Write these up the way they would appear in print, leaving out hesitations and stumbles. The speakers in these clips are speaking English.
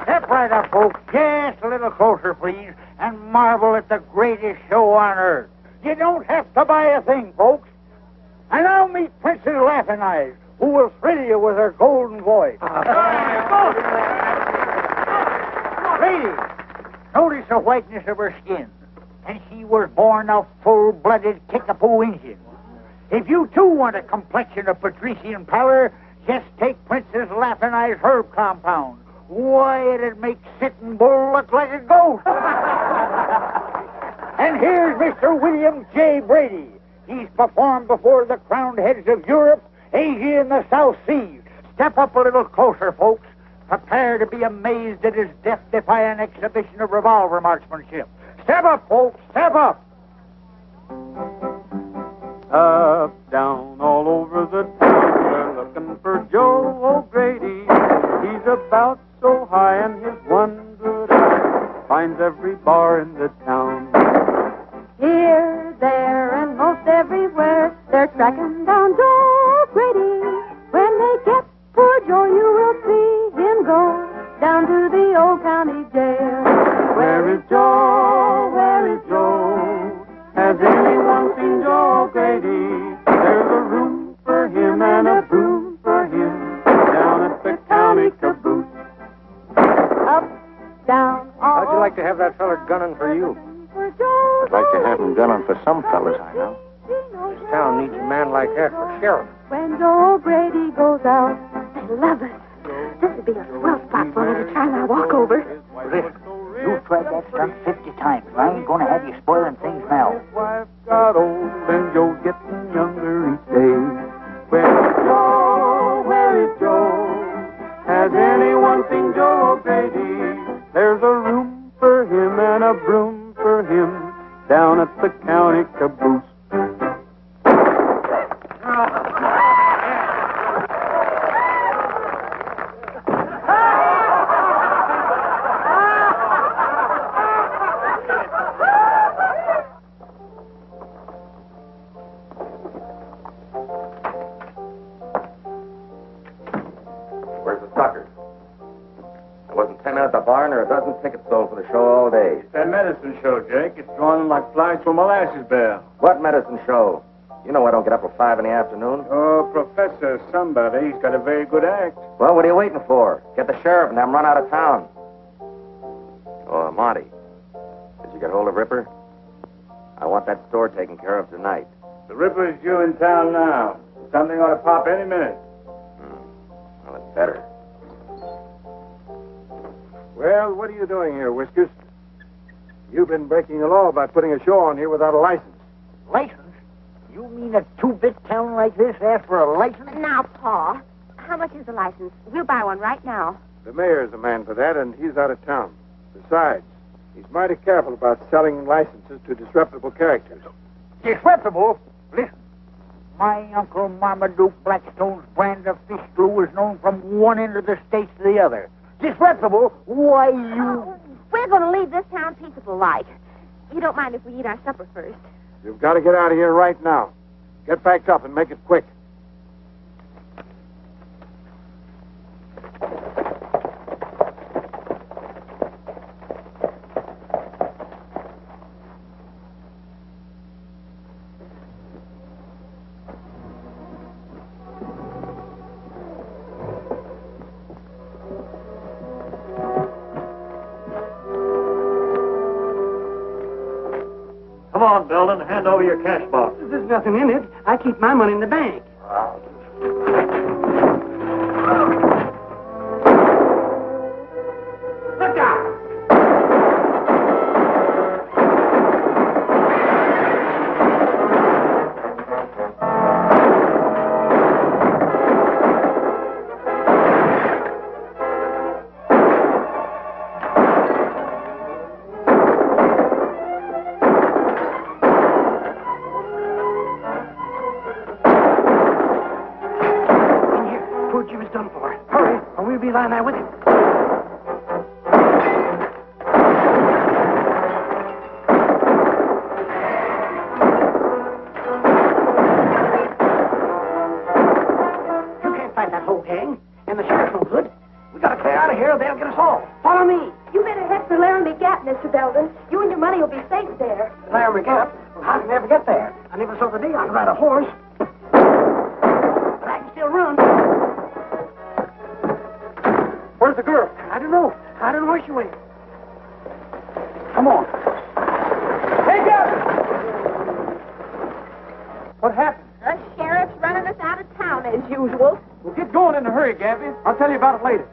Step right up, folks. Just a little closer, please, and marvel at the greatest show on earth. You don't have to buy a thing, folks. And now meet Princess Laughing Eyes, who will thrill you with her golden voice. Ladies, notice the whiteness of her skin. And she was born a full-blooded Kickapoo Indian. If you, too, want a complexion of patrician pallor, just take Princess Laughing Eyes Herb Compound. Why, it'd make Sitting Bull look like a goat. And here's Mr. William J. Brady. He's performed before the crowned heads of Europe, Asia, and the South Seas. Step up a little closer, folks. Prepare to be amazed at his death-defying exhibition of revolver marksmanship. Step up, folks. Step up. Up, down, all over the town, they're looking for Joe O'Grady. He's about so high, and his one good eye finds every bar in the town. Here, there, and most everywhere, they're tracking down Joe O'Grady. When they get poor Joe, you will see him go down to the old county jail. Where is Joe? Where is Joe? Has anyone seen Joe O'Grady? There's a room for him and a broom for him down at the county caboose. Up, down, all How'd you like to have that feller gunning for you? I'd like to have him gunning for some fellas I know. This town needs a man like that for sheriff. When Joe O'Grady goes out, I love it. This would be a swell spot for me to try my walkover. Listen, you've tried that stunt 50 times, and I ain't going to have you spoiling things now. His wife got old and Joe's getting younger each day. Where is Joe? Where is Joe? Has anyone seen Joe O'Grady? There's a room for him and a broom for him down at the county caboose. Where's the sucker? There wasn't 10 men at the bar, and there are a dozen tickets sold for the show all day. It's that medicine show, Jake. It's drawing them like flies to a molasses barrel. What medicine show? You know I don't get up till 5 in the afternoon. Oh, Professor somebody. He's got a very good act. Well, what are you waiting for? Get the sheriff and have him run out of town. Oh, Monty. Did you get hold of Ripper? I want that store taken care of tonight. The Ripper's due in town now. Something ought to pop any minute. Well, it's better. Well, what are you doing here, Whiskers? You've been breaking the law by putting a show on here without a license. License? You mean a two-bit town like this asks for a license? Now, Pa, how much is the license? We'll buy one right now. The mayor's the man for that, and he's out of town. Besides, he's mighty careful about selling licenses to disreputable characters. Disreputable? Listen, my Uncle Marmaduke Blackstone's brand of fish glue is known from one end of the states to the other. Disreputable? Why, you... We're going to leave this town peaceable like. You don't mind if we eat our supper first? You've got to get out of here right now. Get packed up and make it quick. Come on, Belden. Hand over your cash box. There's nothing in it. I keep my money in the bank. Look out! Be lying there with him. You can't fight that whole gang, and the sheriff's no good. We gotta clear out of here or they'll get us all. Follow Follow me. You better head for Laramie Gap, Mr. Belden. You and your money will be safe there. Laramie Gap? Well, how did I ever get there? I never saw the day I could ride a horse. But I can still run. Where's the girl? I don't know. I don't know where she went. Come on. Hey, Gabby! What happened? The sheriff's running us out of town as usual. Well, get going in a hurry, Gabby. I'll tell you about it later.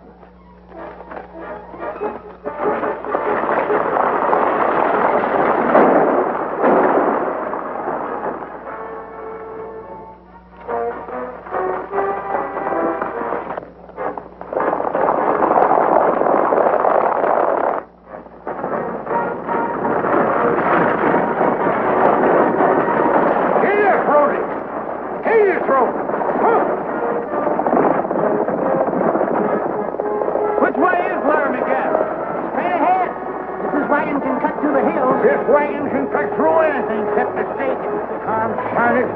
This wagon can cut through anything except the stake. I'm started.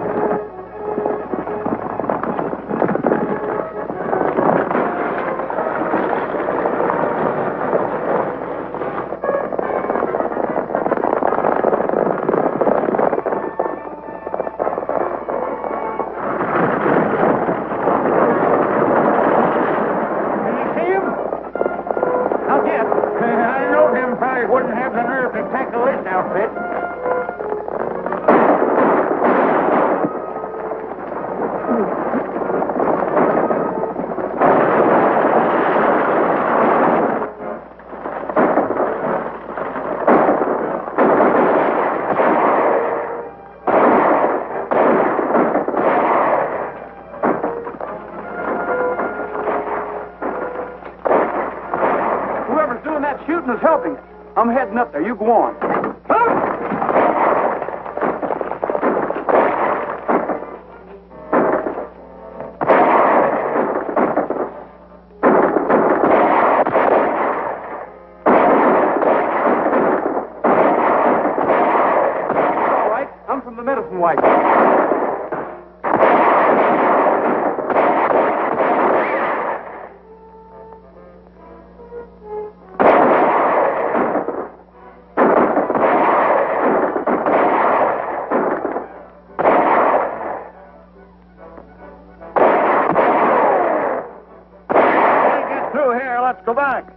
Wouldn't have the nerve to tackle this outfit. Whoever's doing that shooting is helping. I'm heading up there. You go on. All right. I'm from the medicine wagon. Let's go back.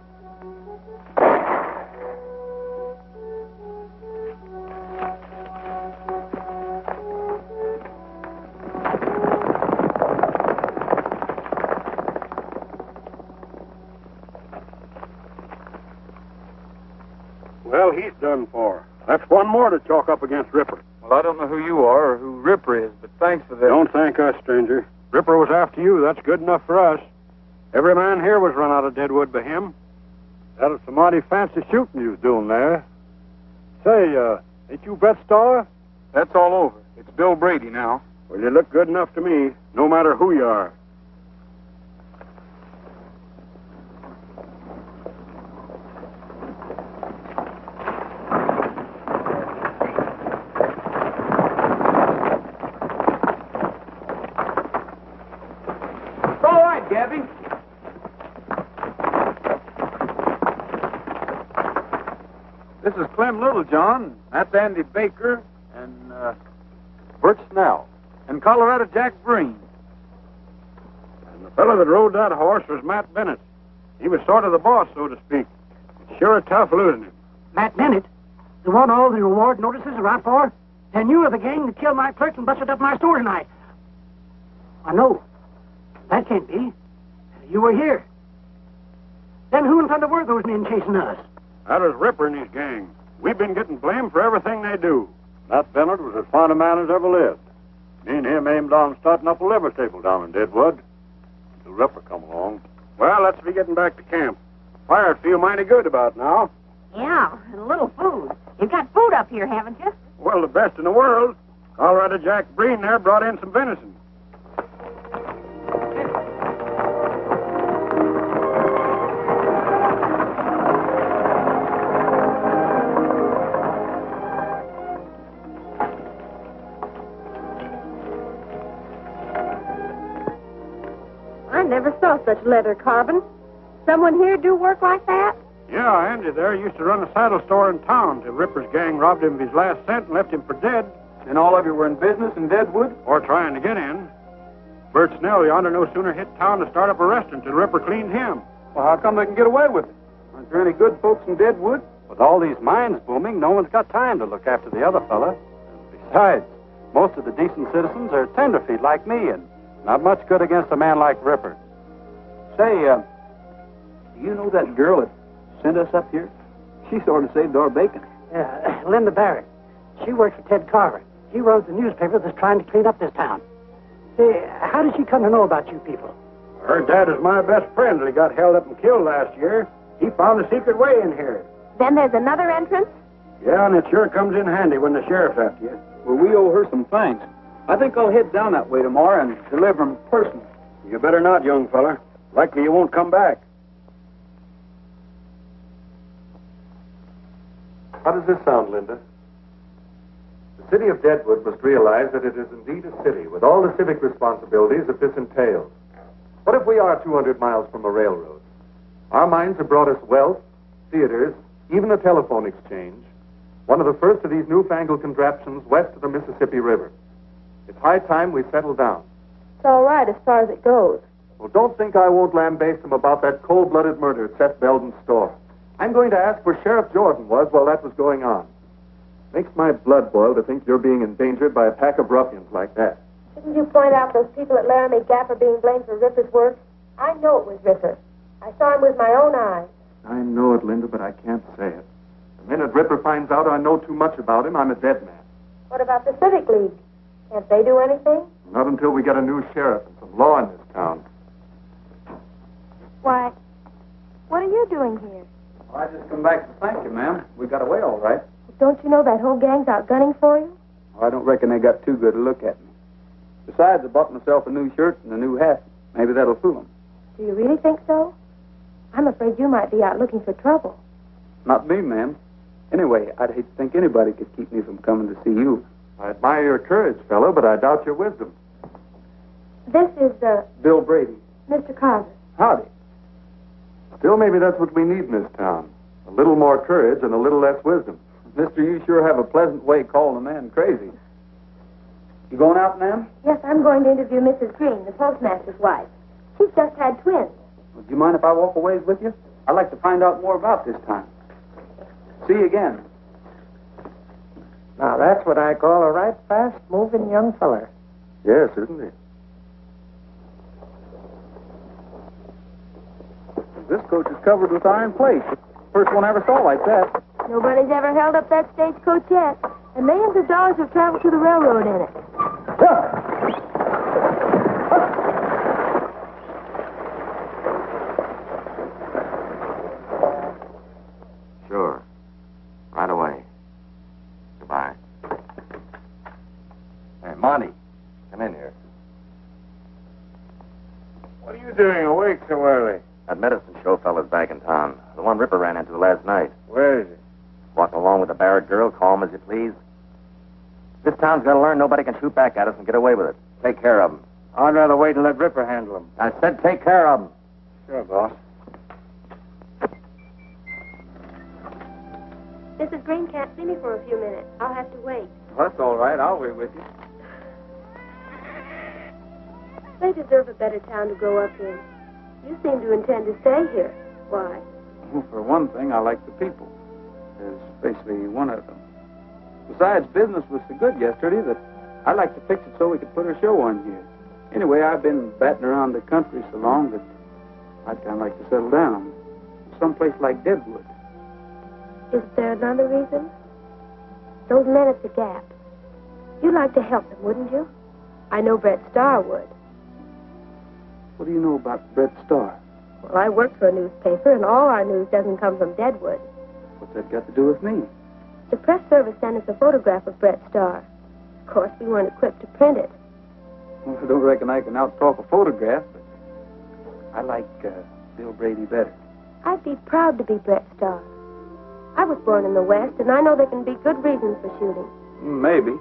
Well, he's done for. That's one more to chalk up against Ripper. Well, I don't know who you are or who Ripper is, but thanks for this. Don't thank us, stranger. Ripper was after you. That's good enough for us. Every man here was run out of Deadwood by him. That was some mighty fancy shooting you was doing there. Say, ain't you Bet Star? That's all over. It's Bill Brady now. Well, you look good enough to me, no matter who you are. It's all right, Gabby. This is Clem Littlejohn. That's Andy Baker and Bert Snell. And Colorado Jack Breen. And the fellow that rode that horse was Matt Bennett. He was sort of the boss, so to speak. Sure tough losing him. Matt Bennett, the one all the reward notices are out for? And you were the gang that killed my clerk and busted up my store tonight. I know. That can't be. You were here. Then who in thunder were those men chasing us? That was Ripper and his gang. We've been getting blamed for everything they do. Matt Bennett was as fine a man as ever lived. Me and him aimed on starting up a liver stable down in Deadwood. Until Ripper come along. Well, let's be getting back to camp. Fire'd feel mighty good about now. Yeah, and a little food. You've got food up here, haven't you? Well, the best in the world. Colorado Jack Breen there brought in some venison. I never saw such leather carving. Someone here do work like that? Yeah, Andy there used to run a saddle store in town till Ripper's gang robbed him of his last cent and left him for dead. And all of you were in business in Deadwood? Or trying to get in. Bert Snell yonder no sooner hit town to start up a restaurant till Ripper cleaned him. Well, how come they can get away with it? Aren't there any good folks in Deadwood? With all these mines booming, no one's got time to look after the other fella. Besides, most of the decent citizens are tenderfeet like me, and not much good against a man like Ripper. Say, do you know that girl that sent us up here? She sort of saved our bacon. Yeah, Linda Barrett. She works for Ted Carver. He runs the newspaper that's trying to clean up this town. Say, how did she come to know about you people? Her dad is my best friend that he got held up and killed last year. He found a secret way in here. Then there's another entrance? Yeah, and it sure comes in handy when the sheriff's after you. Well, we owe her some thanks. I think I'll head down that way tomorrow and deliver them personally. You better not, young fella. Likely you won't come back. How does this sound, Linda? The city of Deadwood must realize that it is indeed a city with all the civic responsibilities that this entails. What if we are 200 miles from a railroad? Our mines have brought us wealth, theaters, even a telephone exchange, one of the first of these newfangled contraptions west of the Mississippi River. It's high time we settle down. It's all right as far as it goes. Well, don't think I won't lambaste them about that cold-blooded murder at Seth Belden's store. I'm going to ask where Sheriff Jordan was while that was going on. Makes my blood boil to think you're being endangered by a pack of ruffians like that. Didn't you point out those people at Laramie Gap are being blamed for Ripper's work? I know it was Ripper. I saw him with my own eyes. I know it, Linda, but I can't say it. The minute Ripper finds out I know too much about him, I'm a dead man. What about the Civic League? Can't they do anything? Not until we get a new sheriff and some law in this town. Why, what are you doing here? Well, I just come back to thank you, ma'am. We got away all right. Don't you know that whole gang's out gunning for you? Well, I don't reckon they got too good a look at me. Besides, I bought myself a new shirt and a new hat. Maybe that'll fool them. Do you really think so? I'm afraid you might be out looking for trouble. Not me, ma'am. Anyway, I'd hate to think anybody could keep me from coming to see you. I admire your courage, fellow, but I doubt your wisdom. This is, Bill Brady. Mr. Carver. Howdy. Still, maybe that's what we need in this town. A little more courage and a little less wisdom. Mister, you sure have a pleasant way calling a man crazy. You going out, ma'am? Yes, I'm going to interview Mrs. Green, the postmaster's wife. She's just had twins. Would you mind if I walk a ways with you? I'd like to find out more about this time. See you again. Now, that's what I call a right fast-moving young feller. Yes, isn't he? This coach is covered with iron plate. First one I ever saw like that. Nobody's ever held up that stagecoach yet. And millions of dollars have traveled to the railroad in it. Sure. Right away. Goodbye. Hey, Monty, come in here. What are you doing awake so early? That medicine show fella's back in town. The one Ripper ran into last night. Where is he? Walking along with the Barrett girl, calm as you please. This town's got to learn nobody can shoot back at us and get away with it. Take care of him. I'd rather wait and let Ripper handle him. I said take care of him. Sure, boss. Mrs. Green can't see me for a few minutes. I'll have to wait. Well, that's all right. I'll wait with you. They deserve a better town to grow up in. You seem to intend to stay here. Why? Well, for one thing, I like the people. Especially one of them. Besides, business was so good yesterday that I'd like to fix it so we could put a show on here. Anyway, I've been batting around the country so long that I'd kind of like to settle down. Someplace like Deadwood. Is there another reason? Those men at the Gap. You'd like to help them, wouldn't you? I know Brett Starr would. What do you know about Brett Starr? Well, I work for a newspaper, and all our news doesn't come from Deadwood. What's that got to do with me? The press service sent us a photograph of Brett Starr. Of course, we weren't equipped to print it. Well, I don't reckon I can out-talk a photograph, but I like Bill Brady better. I'd be proud to be Brett Starr. I was born in the West, and I know there can be good reasons for shooting. Maybe.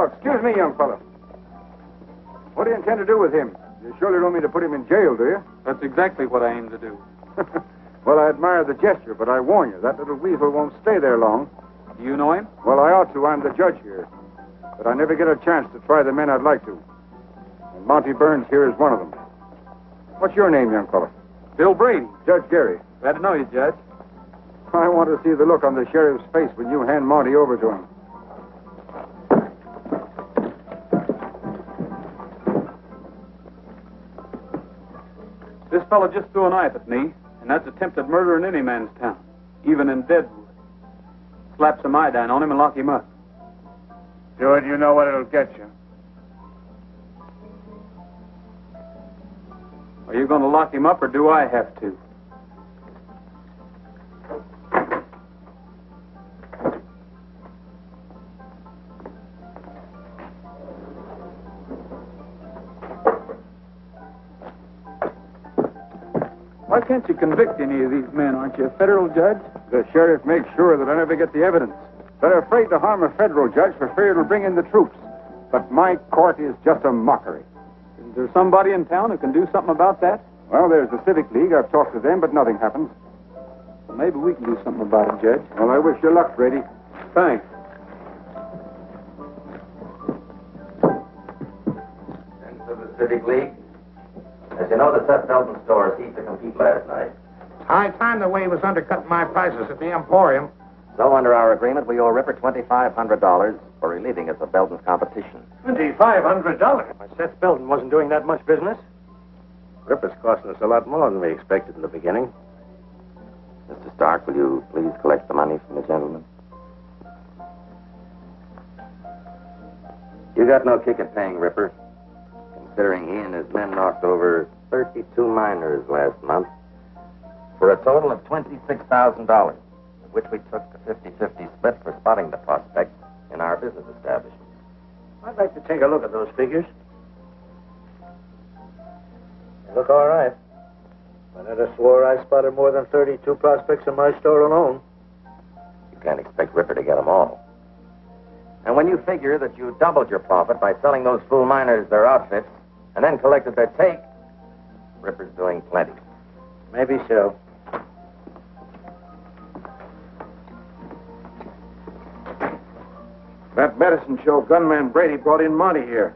Oh, excuse me, young fellow. What do you intend to do with him? You surely don't mean to put him in jail, do you? That's exactly what I aim to do. Well, I admire the gesture, but I warn you, that little weasel won't stay there long. Do you know him? Well, I ought to. I'm the judge here. But I never get a chance to try the men I'd like to. And Monty Burns here is one of them. What's your name, young fellow? Bill Brady. Judge Gary. Glad to know you, Judge. I want to see the look on the sheriff's face when you hand Monty over to him. This fellow just threw a knife at me, and that's attempted murder in any man's town, even in Deadwood. Slap some iodine on him and lock him up. Do it, you know what it'll get you. Are you going to lock him up, or do I have to? Why can't you convict any of these men? Aren't you a federal judge? The sheriff makes sure that I never get the evidence. They're afraid to harm a federal judge for fear it'll bring in the troops. But my court is just a mockery. Is there somebody in town who can do something about that? Well, there's the Civic League. I've talked to them, but nothing happens. Well, maybe we can do something about it, Judge. Well, I wish you luck, Brady. Thanks. Into the Civic League. As you know, the Seth Belton store ceased to compete last night. I find the way he was undercutting my prices at the Emporium. So, under our agreement, we owe Ripper $2,500 for relieving us of Belton's competition. $2,500? Why, Seth Belton wasn't doing that much business. Ripper's costing us a lot more than we expected in the beginning. Mr. Stark, will you please collect the money from the gentleman? You got no kick at paying Ripper, considering he and his men knocked over 32 miners last month for a total of $26,000, of which we took a 50-50 split for spotting the prospect in our business establishment. I'd like to take a look at those figures. They look all right. But I'd have swore I spotted more than 32 prospects in my store alone. You can't expect Ripper to get them all. And when you figure that you doubled your profit by selling those fool miners their outfits and then collected their take, Ripper's doing plenty. Maybe so. That medicine show gunman Brady brought in Monty here.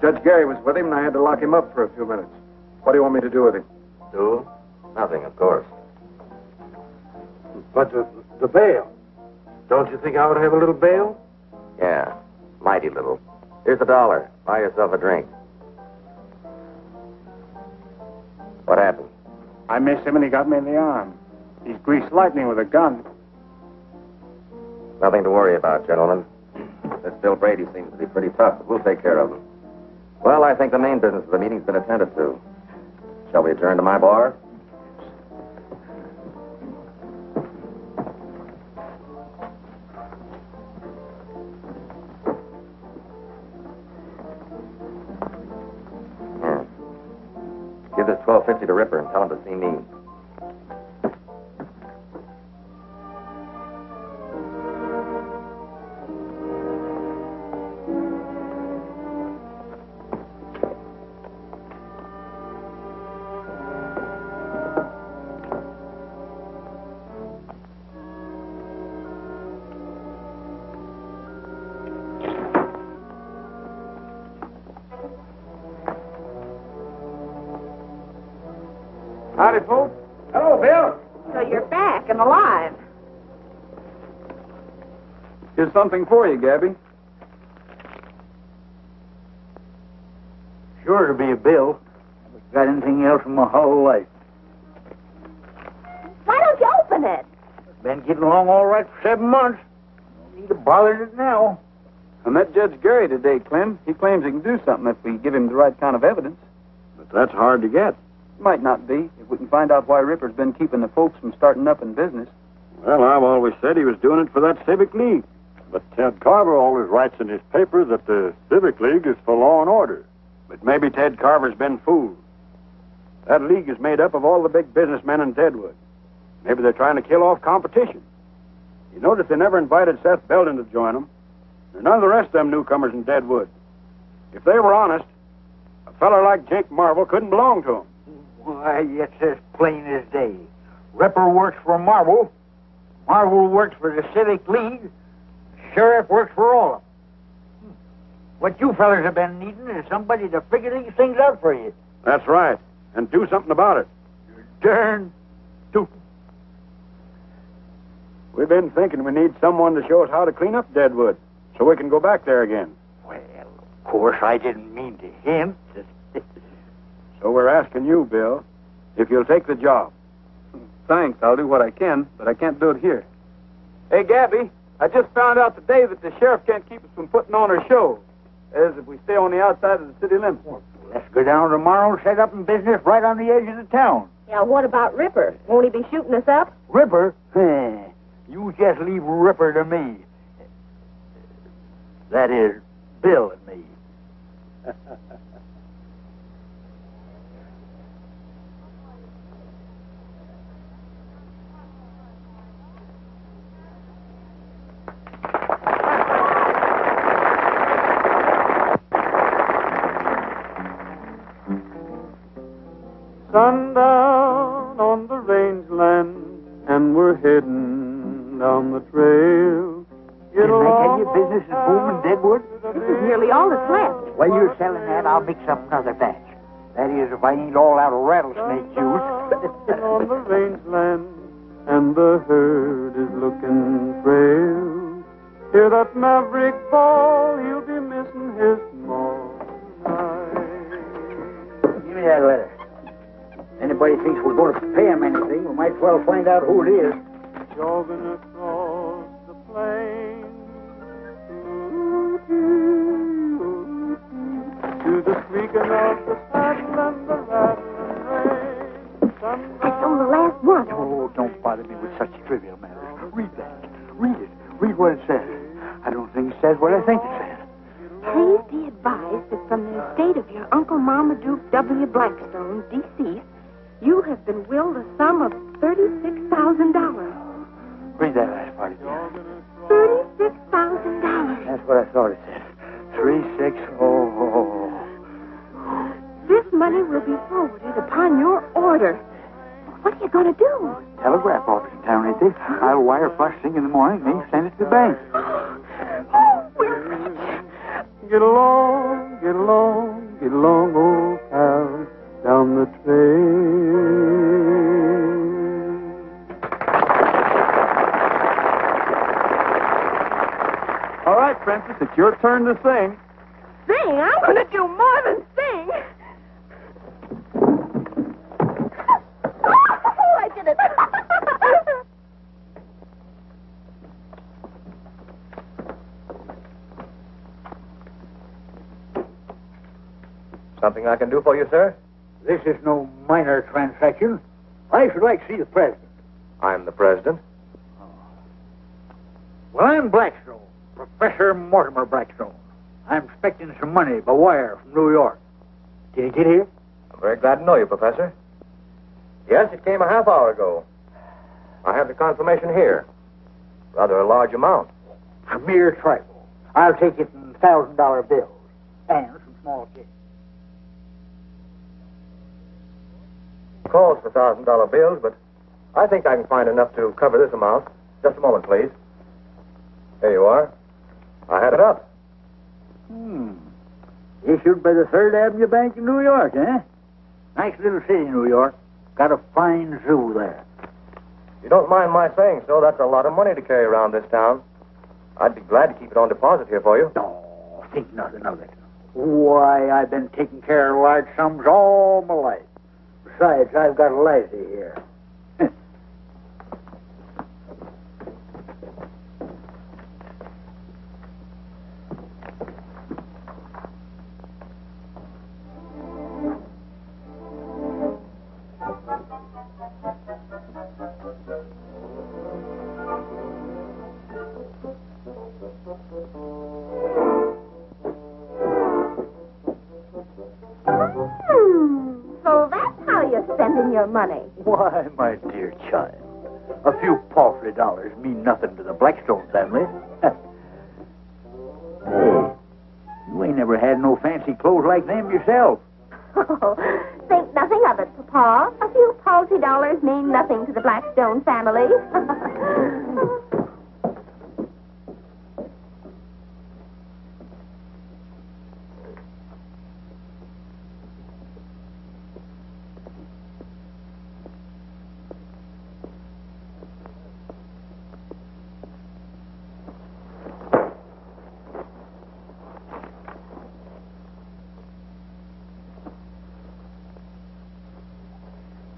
Judge Gary was with him, and I had to lock him up for a few minutes. What do you want me to do with him? Do? Nothing, of course. But the bail. Don't you think I ought to have a little bail? Yeah, mighty little. Here's $1. Buy yourself a drink. What happened? I missed him, and he got me in the arm. He's greased lightning with a gun. Nothing to worry about, gentlemen. This Bill Brady seems to be pretty tough, but we'll take care of him. Well, I think the main business of the meeting's been attended to. Shall we adjourn to my bar? Here. Give this $12.50 to Ripper and tell him to see me. Howdy, folks. Hello, Bill. So you're back and alive. Here's something for you, Gabby. Sure to be a bill. Haven't got anything else in my whole life. Why don't you open it? Been getting along all right for 7 months. No need to bother it now. I met Judge Gary today, Clem. He claims he can do something if we give him the right kind of evidence. But that's hard to get. Might not be, if we can find out why Ripper's been keeping the folks from starting up in business. Well, I've always said he was doing it for that Civic League. But Ted Carver always writes in his paper that the Civic League is for law and order. But maybe Ted Carver's been fooled. That league is made up of all the big businessmen in Deadwood. Maybe they're trying to kill off competition. You notice they never invited Seth Belton to join them. and none of the rest of them newcomers in Deadwood. If they were honest, a feller like Jake Marvel couldn't belong to them. Why, it's as plain as day. Ripper works for Marvel. Marvel works for the Civic League. Sheriff works for all of them. What you fellers have been needing is somebody to figure these things out for you. That's right, and do something about it. Darn tootin'. We've been thinking we need someone to show us how to clean up Deadwood so we can go back there again. Well, of course, I didn't mean to hint. So we're asking you, Bill, if you'll take the job. Thanks, I'll do what I can, but I can't do it here. Hey, Gabby, I just found out today that the sheriff can't keep us from putting on our show. As if we stay on the outside of the city limits. Let's go down tomorrow and set up in business right on the edge of the town. Yeah, what about Ripper? Won't he be shooting us up? Ripper? You just leave Ripper to me. That is, Bill and me. Sundown on the rangeland, and we're heading down the trail. Didn't I tell you business is booming Deadwood? This is nearly all that's left. While you're selling that, I'll mix up another batch. That is, if I ain't all out of rattlesnake juice. On the rangeland, and the herd is looking frail. Hear that maverick bawl, he'll be missing his maw tonight. Give me that letter. Anybody thinks we're going to pay him anything, we might as well find out who it is. Jogging across the plain to the squeaking of the saddle and the rattling rein. It's on the last one. Oh, don't bother me with such trivial matters. Read that. Read it. Read what it says. I don't think it says what I think it says. Please be advised that from the estate of your Uncle Marmaduke W. Blackstone, deceased, you have been willed a sum of $36,000. Read that last part again. $36,000. That's what I thought it said. 3600. This money will be forwarded upon your order. What are you going to do? Telegraph office in town, ain't they? I'll wire first thing in the morning, then send it to the bank. Oh, we're rich. Get along, get along, get along, old pal, down the trail. All right, Princess, it's your turn to sing. Sing? I'm going to do more than sing. Oh, I did it. Something I can do for you, sir? This is no minor transaction. I should like to see the president. I'm the president. Well, I'm Blackstone, Professor Mortimer Blackstone. I'm expecting some money by wire from New York. Did it get here? I'm very glad to know you, Professor. Yes, it came a half hour ago. I have the confirmation here. Rather a large amount. A mere trifle. I'll take it in $1,000 bills and some small change. Calls for $1,000 bills, but I think I can find enough to cover this amount. Just a moment, please. Here you are. I had it up. Issued by the Third Avenue Bank in New York, eh? Nice little city, New York. Got a fine zoo there. You don't mind my saying so, that's a lot of money to carry around this town. I'd be glad to keep it on deposit here for you. No, think nothing of it. Why, I've been taking care of large sums all my life. Besides, I've got a lassie here. So that's how you're spending your money. Why, my dear child, a few paltry dollars mean nothing to the Blackstone family. Hey, you ain't never had no fancy clothes like them yourself. Oh, think nothing of it, Papa. A few paltry dollars mean nothing to the Blackstone family.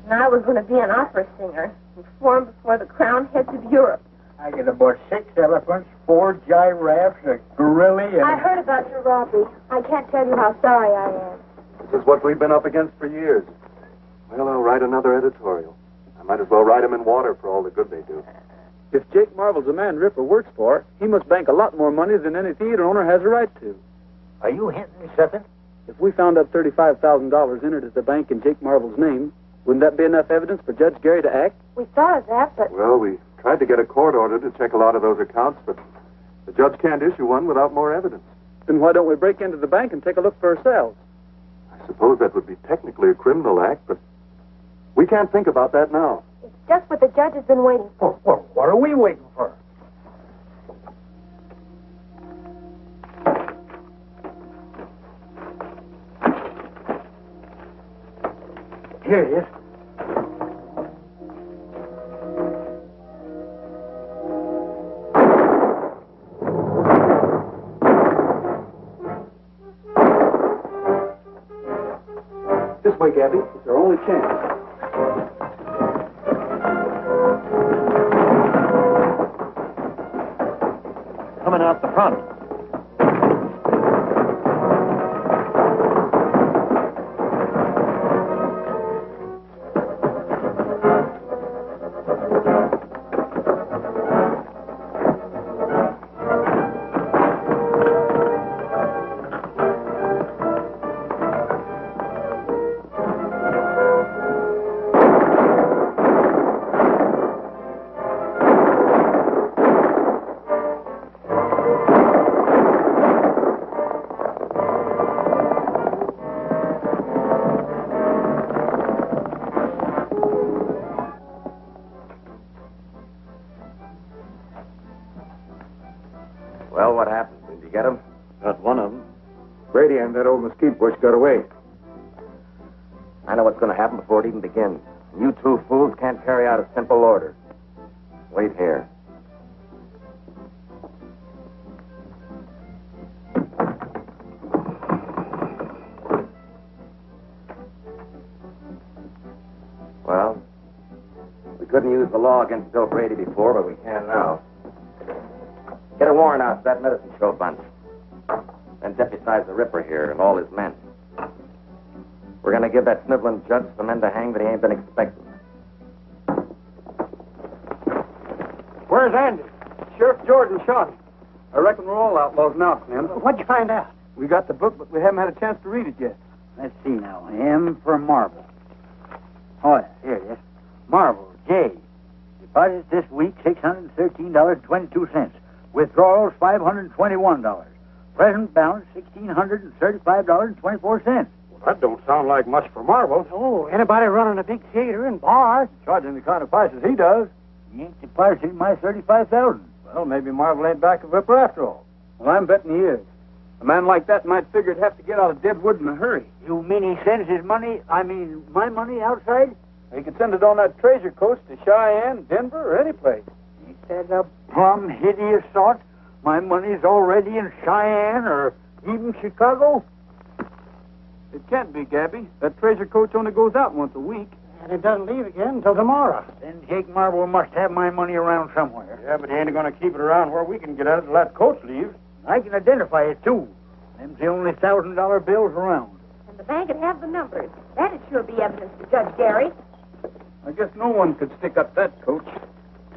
And I was going to be an opera singer and perform before the crowned heads of Europe. I get about 6 elephants, 4 giraffes, a gorilla, and... I heard about your robbery. I can't tell you how sorry I am. This is what we've been up against for years. Well, I'll write another editorial. I might as well write them in water for all the good they do. If Jake Marvel's the man Ripper works for, he must bank a lot more money than any theater owner has a right to. Are you hinting me something? If we found that $35,000 entered at the bank in Jake Marvel's name, wouldn't that be enough evidence for Judge Gary to act? We thought of that, but... Well, we tried to get a court order to check a lot of those accounts, but the judge can't issue one without more evidence. Then why don't we break into the bank and take a look for ourselves? I suppose that would be technically a criminal act, but we can't think about that now. It's just what the judge has been waiting for. Well, what are we waiting for? Here it is. This way, Gabby. It's our only chance. Coming out the front. Well, what happened? Did you get him? Got one of them. Brady and that old mesquite bush got away. I know what's going to happen before it even begins. You two fools can't carry out a simple order. Wait here. Well, we couldn't use the law against Bill Brady before, but we can now. Get a warrant out for that medicine show bunch. Then deputize the Ripper here and all his men. We're going to give that sniveling judge some men to hang that he ain't been expecting. Where's Andy? Sheriff Jordan shot him. I reckon we're all outlaws now, Clint. What'd you find out? We got the book, but we haven't had a chance to read it yet. Let's see now. M for Marble. Oh, yeah, here it is. Marble, J. Deposits this week, $613.22. Withdrawals, $521. Present balance, $1,635.24. Well, that don't sound like much for Marvel. Oh, anybody running a big theater and bar? Charging the kind of prices he does. He ain't deposited my $35,000. Well, maybe Marvel ain't back of Ripper after all. Well, I'm betting he is. A man like that might figure he'd have to get out of Deadwood in a hurry. You mean he sends his money, my money outside? He could send it on that treasure coast to Cheyenne, Denver, or any place. Ain't that a plumb hideous thought? My money's already in Cheyenne or even Chicago? It can't be, Gabby. That treasure coach only goes out once a week. And it doesn't leave again until tomorrow. Then Jake Marble must have my money around somewhere. Yeah, but he ain't going to keep it around where we can get at it till that coach leaves. I can identify it, too. Them's the only $1,000 bills around. And the bank would have the numbers. That'd sure be evidence to Judge Gary. I guess no one could stick up that coach.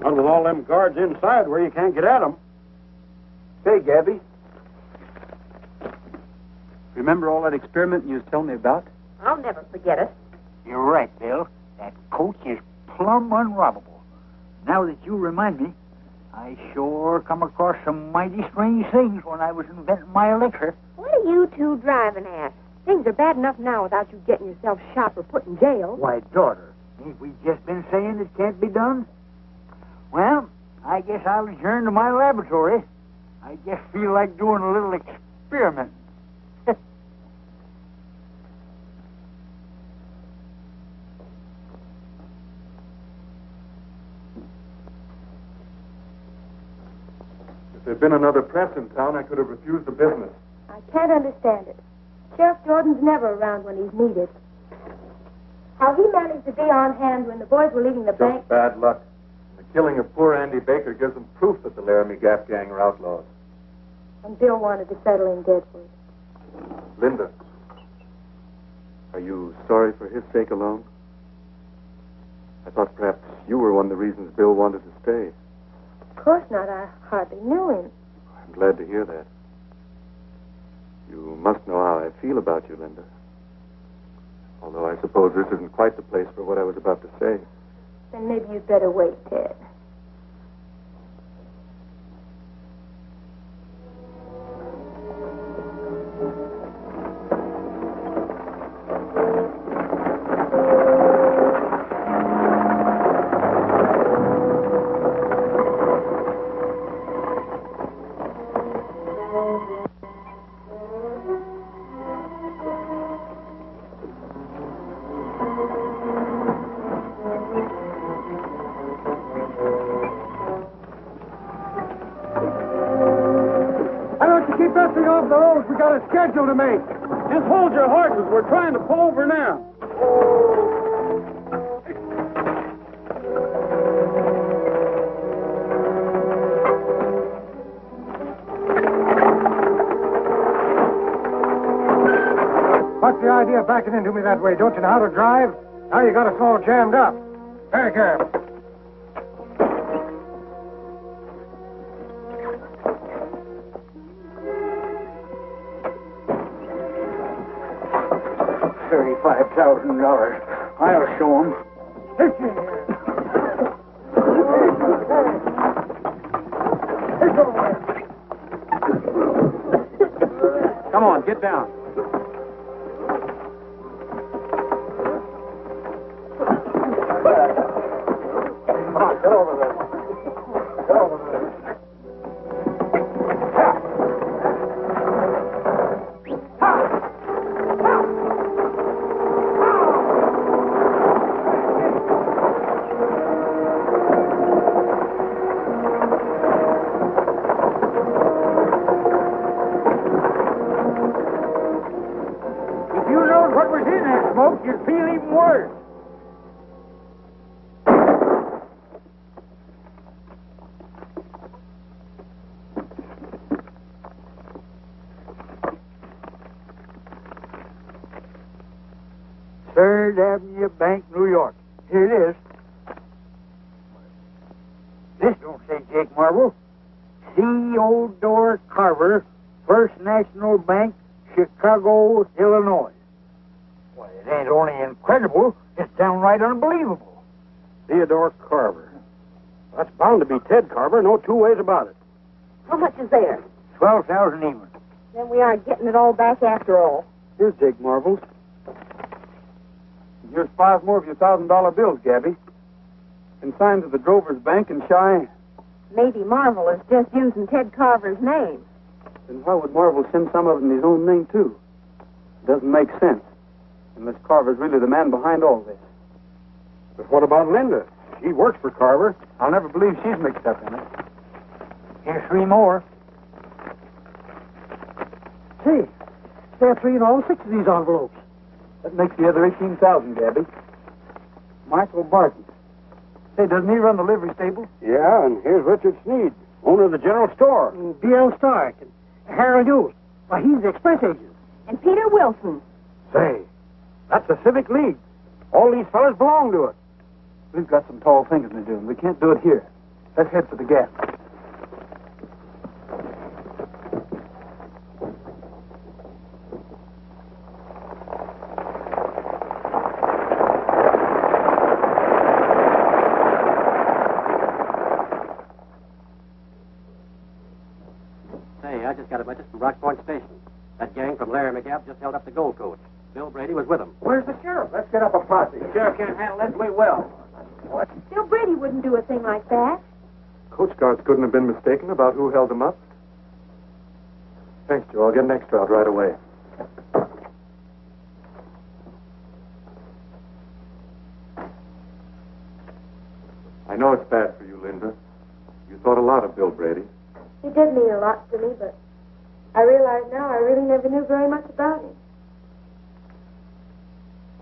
Not with all them guards inside where you can't get at them. Say, Gabby. Remember all that experiment you was telling me about? I'll never forget it. You're right, Bill. That coach is plumb unrobbable. Now that you remind me, I sure come across some mighty strange things when I was inventing my elixir. What are you two driving at? Things are bad enough now without you getting yourself shot or put in jail. Why, daughter, ain't we just been saying it can't be done? Well, I guess I'll adjourn to my laboratory. I just feel like doing a little experiment. If there'd been another press in town, I could have refused the business. I can't understand it. Sheriff Jordan's never around when he's needed. How he managed to be on hand when the boys were leaving the bank. Just bad luck. The killing of poor Andy Baker gives them proof that the Laramie Gap gang are outlaws. And Bill wanted to settle in Deadwood. Linda, are you sorry for his sake alone? I thought perhaps you were one of the reasons Bill wanted to stay. Of course not. I hardly knew him. I'm glad to hear that. You must know how I feel about you, Linda. Although I suppose this isn't quite the place for what I was about to say. Then maybe you'd better wait, Ted. Keep dusting off the roads. We got a schedule to make. Just hold your horses. We're trying to pull over now. What's the idea of backing into me that way? Don't you know how to drive? Now you got us all jammed up. Very good. $35,000. I'll show him. Come on, get down. Come on, get over there. Get over there. If you knowed what was in that smoke, you'd feel even worse. Third Avenue Bank, New York. Here it is. This don't say Jake Marvel. C. Odor Carver, First National Bank, Chicago, Illinois. Why, it ain't only incredible, it's downright unbelievable. Theodore Carver. That's bound to be Ted Carver, no two ways about it. How much is there? 12,000 even. Then we aren't getting it all back after all. Here's Jake Marvel's. Here's 5 more of your $1,000 bills, Gabby. Consigned to the Drover's Bank in Cheyenne. Maybe Marvel is just using Ted Carver's name. Then why would Marvel send some of it in his own name, too? It doesn't make sense. Unless Carver's really the man behind all this. But what about Linda? She works for Carver. I'll never believe she's mixed up in it. Here's 3 more. Say, there are 3 in all 6 of these envelopes. That makes the other 18,000, Gabby. Michael Barton. Say, doesn't he run the livery stable? Yeah, and here's Richard Sneed, owner of the general store. B.L. Stark and Harold Hughes. Why, he's the express agent. And Peter Wilson. Say, that's the Civic League. All these fellas belong to it. We've got some tall thinking to do, and we can't do it here. Let's head for the Gap. just got a message from Rock Point Station. That gang from Larry McGabb just held up the gold coach. Bill Brady was with them. Where's the sheriff? Let's get up a posse. The sheriff can't handle this. We will. What? Bill Brady wouldn't do a thing like that. Coast Guards couldn't have been mistaken about who held them up. Thanks, Joe. I'll get an extra out right away. I know it's bad for you, Linda. You thought a lot of Bill Brady. He did mean a lot to me, but I realize now I really never knew very much about him.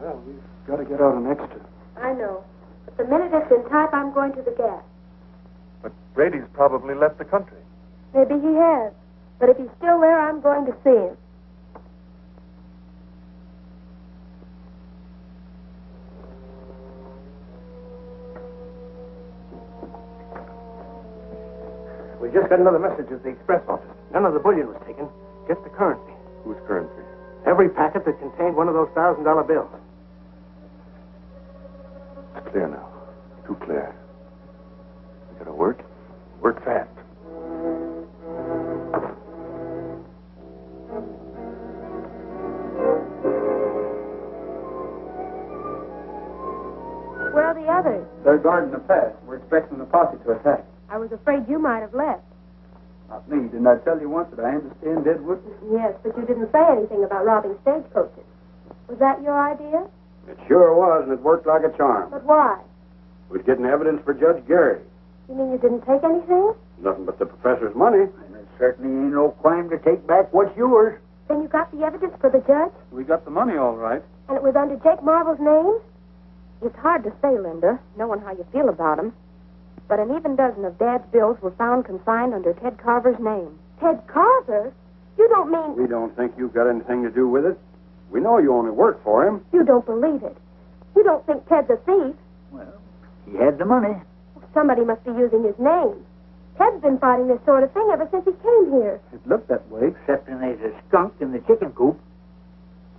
Well, we've got to get out an extra. I know. But the minute it's in type, I'm going to the Gap. But Brady's probably left the country. Maybe he has. But if he's still there, I'm going to see him. We just got another message at the express office. None of the bullion was taken, just the currency. Whose currency? Every packet that contained one of those $1,000 bills. It's clear now. Too clear. We gotta work. Work fast. Where are the others? They're guarding the pass. We're expecting the posse to attack. I was afraid you might have left. Not me. Didn't I tell you once that I aim to stay in Deadwood? Yes, but you didn't say anything about robbing stagecoaches. Was that your idea? It sure was, and it worked like a charm. But why? We're getting evidence for Judge Gary. You mean you didn't take anything? Nothing but the professor's money. And there certainly ain't no crime to take back what's yours. Then you got the evidence for the judge? We got the money all right. And it was under Jake Marvel's name? It's hard to say, Linda, knowing how you feel about him. But an even dozen of Dad's bills were found consigned under Ted Carver's name. Ted Carver? You don't mean... We don't think you've got anything to do with it. We know you only work for him. You don't believe it. You don't think Ted's a thief. Well, he had the money. Somebody must be using his name. Ted's been fighting this sort of thing ever since he came here. It looked that way. Excepting there's a skunk in the chicken coop.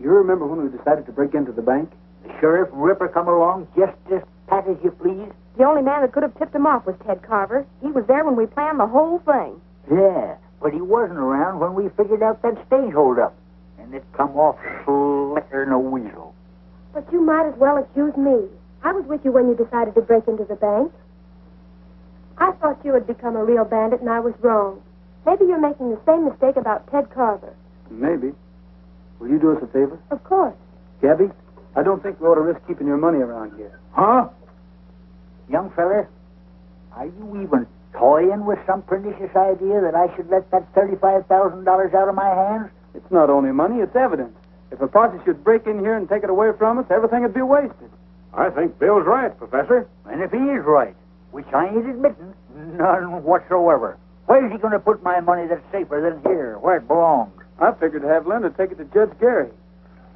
You remember when we decided to break into the bank? The sheriff and Ripper come along just as pat as you please. The only man that could have tipped him off was Ted Carver. He was there when we planned the whole thing. Yeah, but he wasn't around when we figured out that stage holdup. And it come off slicker than a weasel. But you might as well accuse me. I was with you when you decided to break into the bank. I thought you had become a real bandit, and I was wrong. Maybe you're making the same mistake about Ted Carver. Maybe. Will you do us a favor? Of course. Gabby, I don't think we ought to risk keeping your money around here. Huh? Young feller, are you even toying with some pernicious idea that I should let that $35,000 out of my hands? It's not only money, it's evidence. If a posse should break in here and take it away from us, everything would be wasted. I think Bill's right, Professor. And if he is right, which I ain't admitting, none whatsoever, where's he going to put my money that's safer than here, where it belongs? I figured to have Linda take it to Judge Gary.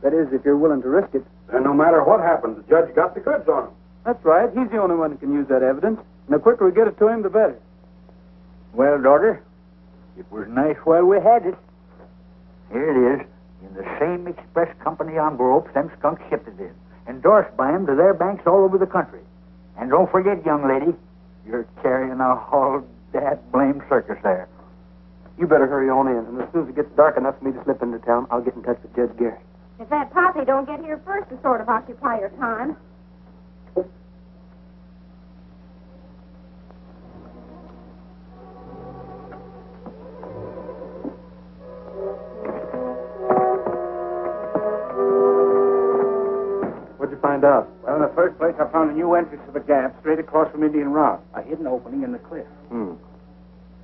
That is, if you're willing to risk it. And no matter what happens, the judge got the goods on him. That's right. He's the only one who can use that evidence. And the quicker we get it to him, the better. Well, daughter, it was nice while we had it. Here it is, in the same express company envelopes them skunks shipped it in, endorsed by them to their banks all over the country. And don't forget, young lady, you're carrying a whole that blame circus there. You better hurry on in, and as soon as it gets dark enough for me to slip into town, I'll get in touch with Judge Gary. If that posse don't get here first to sort of occupy your time. What'd you find out? Well, in the first place, I found a new entrance to the Gap straight across from Indian Rock. A hidden opening in the cliff. Well,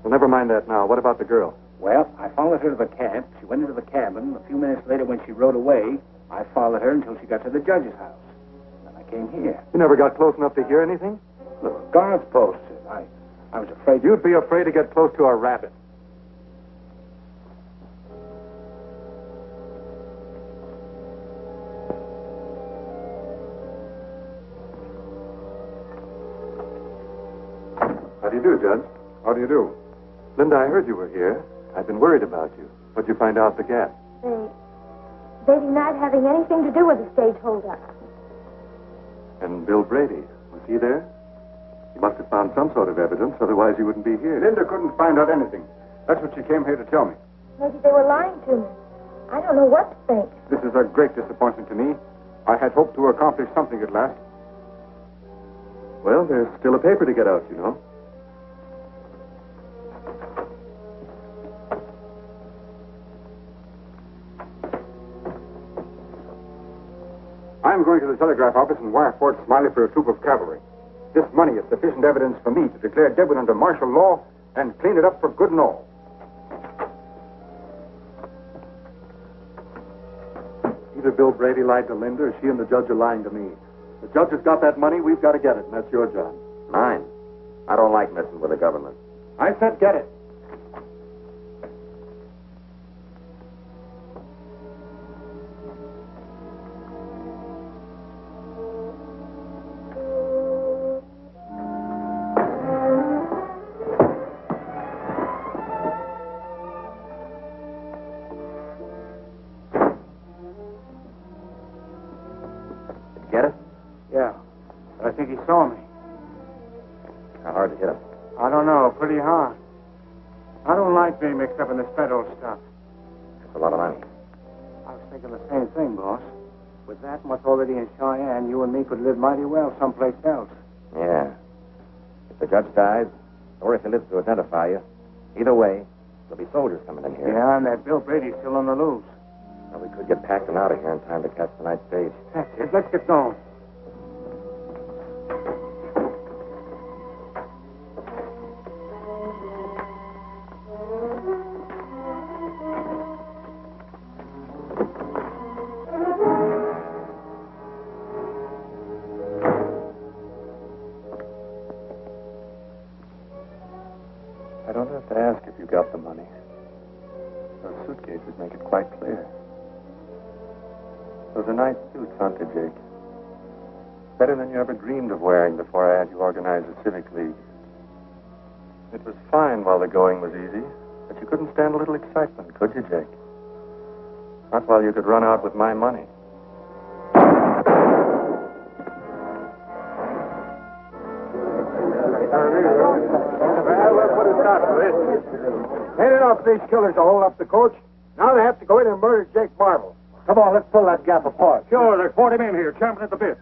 never mind that now. What about the girl? Well, I followed her to the cab. She went into the cabin. A few minutes later, when she rode away, I followed her until she got to the judge's house. Then I came here. You never got close enough to hear anything? Look, guards posted. I was afraid... You'd be afraid to get close to a rabbit. How do you do, Judge? How do you do? Linda, I heard you were here. I've been worried about you. What'd you find out at the Gap? They denied having anything to do with the stage holdup. And Bill Brady, was he there? He must have found some sort of evidence, otherwise he wouldn't be here. Linda couldn't find out anything. That's what she came here to tell me. Maybe they were lying to me. I don't know what to think. This is a great disappointment to me. I had hoped to accomplish something at last. Well, there's still a paper to get out, you know. I'm going to the telegraph office and wire Fort Smiley for a troop of cavalry. This money is sufficient evidence for me to declare Deadwood under martial law and clean it up for good and all. Either Bill Brady lied to Linda or she and the judge are lying to me. The judge has got that money, we've got to get it, and that's your job. Mine. I don't like messing with the government. I said get it. Get it? Yeah. I think he saw me. How hard to hit him? I don't know. Pretty hard. I don't like being mixed up in this federal stuff. That's a lot of money. I was thinking the same thing, boss. With that much already in Cheyenne, you and me could live mighty well someplace else. Yeah. If the judge dies, or if he lives to identify you, either way, there'll be soldiers coming in here. Yeah, and that Bill Brady's still on the loose. Well, we could get packed and out of here in time to catch tonight's stage. That's it. Let's get going. I don't have to ask if you got the money. Those suitcases make it quite clear. Those are nice suits, aren't they, Jake? Better than you ever dreamed of wearing before I had you organize a civic league. It was fine while the going was easy, but you couldn't stand a little excitement, could you, Jake? Not while you could run out with my money. Well, let's put a stop to this. Ain't enough these killers to hold up the coach. Now they have to go in and murder Jake Marble. Come on, let's pull that gap apart. Sure, there's 40 men here, champing at the bit.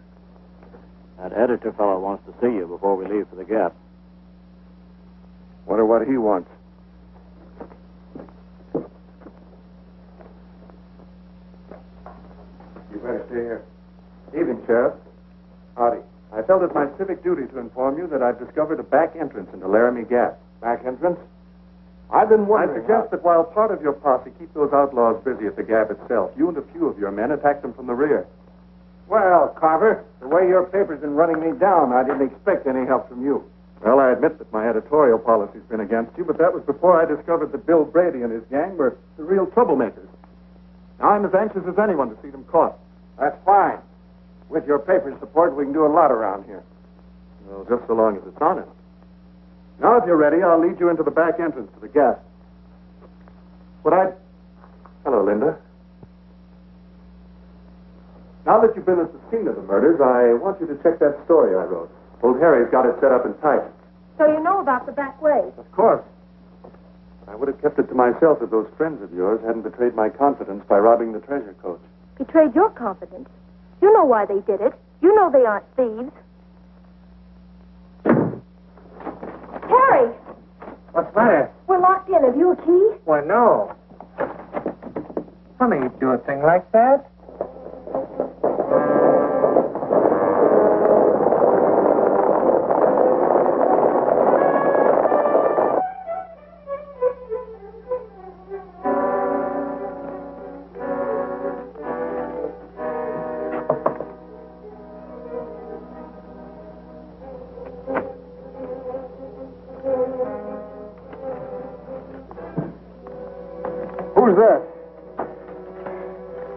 That editor fellow wants to see you before we leave for the Gap. Wonder what he wants. You better stay here. Evening, Sheriff. Howdy. I felt it my civic duty to inform you that I've discovered a back entrance into Laramie Gap. Back entrance? I've been I wondering. suggest that while part of your posse keep those outlaws busy at the Gap itself, you and a few of your men attack them from the rear. Well, Carver, the way your paper's been running me down, I didn't expect any help from you. Well, I admit that my editorial policy's been against you, but that was before I discovered that Bill Brady and his gang were the real troublemakers. Now I'm as anxious as anyone to see them caught. That's fine. With your paper's support, we can do a lot around here. Well, just so long as it's honest. Now, if you're ready, I'll lead you into the back entrance to the Gap. Hello, Linda. Now that you've been at the scene of the murders, I want you to check that story I wrote. Old Harry's got it set up in type. So you know about the back way. Of course. I would have kept it to myself if those friends of yours hadn't betrayed my confidence by robbing the treasure coach. Betrayed your confidence. You know why they did it. You know they aren't thieves. Harry! What's the matter? We're locked in. Have you a key? Why, no. Funny you'd do a thing like that. Who's that?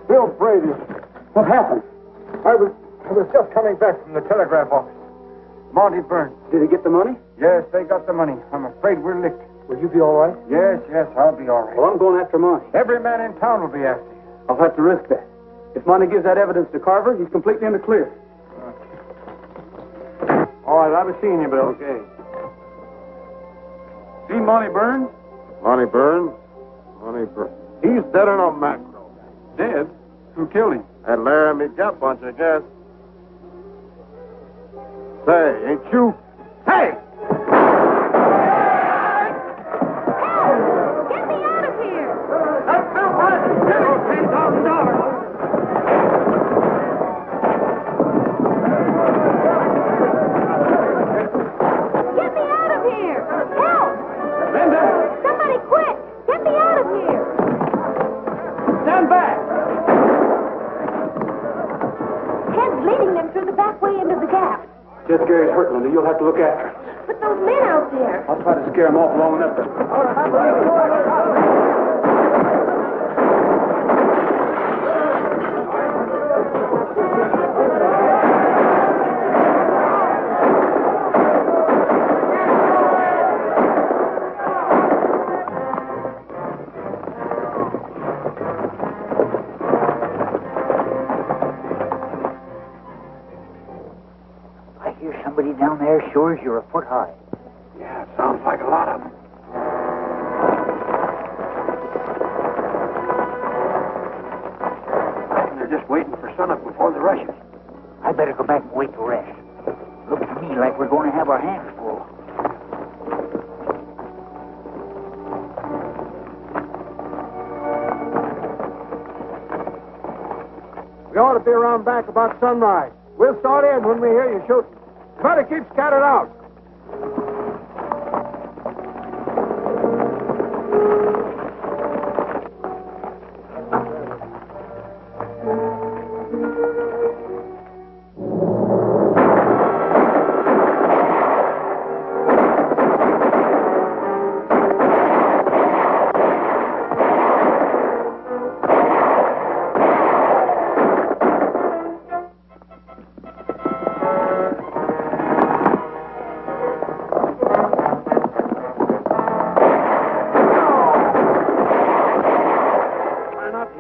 Bill Brady. What happened? I was just coming back from the telegraph office. Monty Burns. Did he get the money? Yes, they got the money. I'm afraid we're licked. Will you be all right? Yes, I'll be all right. Well, I'm going after Monty. Every man in town will be after you. I'll have to risk that. If Monty gives that evidence to Carver, he's completely in the clear. All right, I'll be seeing you, Bill. Okay. See Monty Burns? Monty Burns? He's dead on a macro. Dead? Who killed him? That Laramie Gap bunch, I guess. Say, ain't you... Hey! Get me out of here! That's Bill Bradley! $10,000. Get me out of here! Help! Linda! Somebody quick! Get me out of here! Stand back! Ted's leading them through the back way into the gap. Just Gary's hurt, Linda. You'll have to look after him. But those men out there... I'll try to scare him off long enough to... I hear somebody down there sure as you're a foot high. Yeah, it sounds like a lot of them. I think they're just waiting for sunup before the rushes. I better go back and wait to rest. Looks to me like we're going to have our hands full. We ought to be around back about sunrise. We'll start in when we hear you shooting. Better keep scattered out.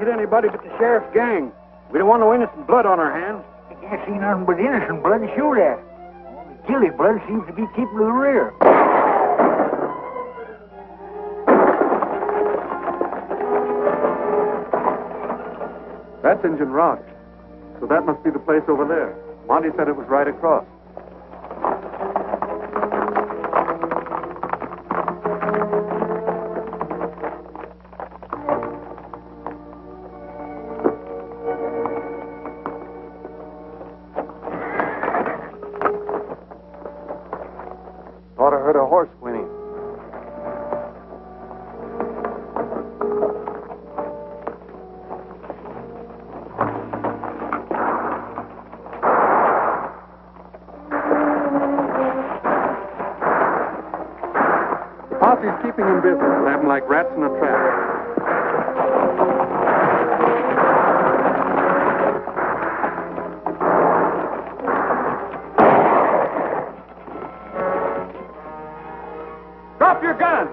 Anybody but the sheriff's gang. We don't want no innocent blood on our hands. I can't see nothing but innocent blood to shoot at. Only guilty blood seems to be keeping to the rear. That's Injun Rock. So that must be the place over there. Monty said it was right across. Thought I heard a horse whinny. Posse's keeping him busy. We'll have him like rats in a trap. Drop your gun!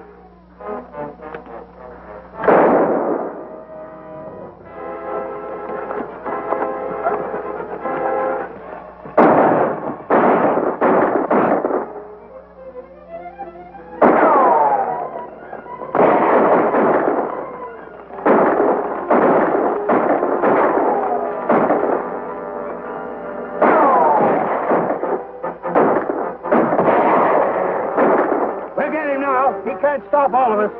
We'll get him now. He can't stop all of us.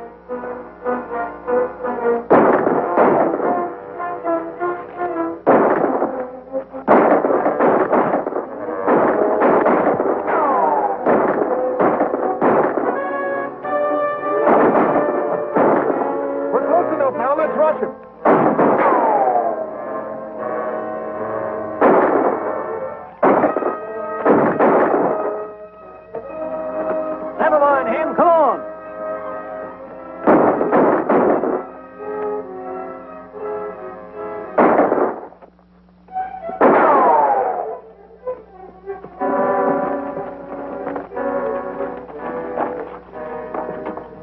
We're close enough now. Let's rush him. Never mind him. Come on.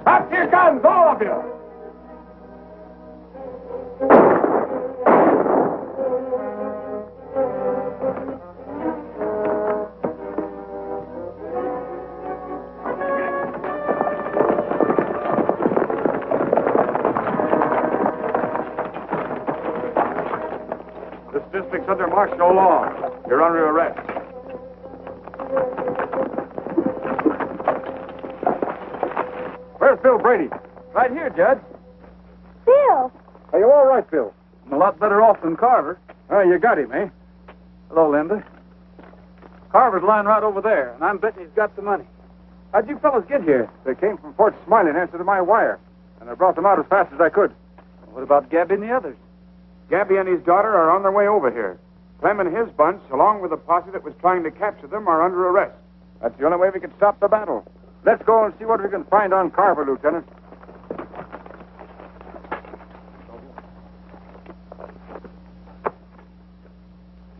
Drop your guns, all of you. Martial law. You're under arrest. Where's Bill Brady? Right here, Judge. Bill! Are you all right, Bill? I'm a lot better off than Carver. Oh, you got him, eh? Hello, Linda. Carver's lying right over there, and I'm betting he's got the money. How'd you fellas get here? They came from Fort Smiley in answer to my wire, and I brought them out as fast as I could. What about Gabby and the others? Gabby and his daughter are on their way over here. Clem and his bunch, along with the posse that was trying to capture them, are under arrest. That's the only way we can stop the battle. Let's go and see what we can find on Carver, Lieutenant.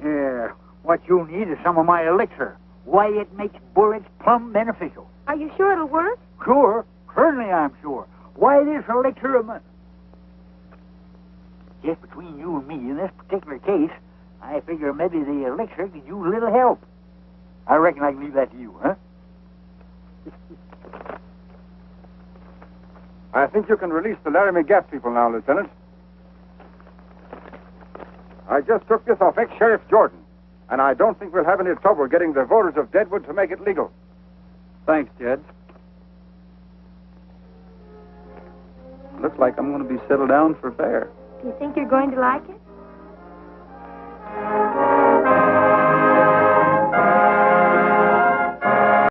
Yeah, what you'll need is some of my elixir. Why, it makes bullets plumb beneficial. Are you sure it'll work? Sure, certainly I'm sure. Why, this elixir of mine... Just between you and me, in this particular case, I figure maybe the elixir could use a little help. I reckon I can leave that to you, huh? I think you can release the Laramie Gap people now, Lieutenant. I just took this off ex-Sheriff Jordan, and I don't think we'll have any trouble getting the voters of Deadwood to make it legal. Thanks, Judge. Looks like I'm going to be settled down for fair. Do you think you're going to like it?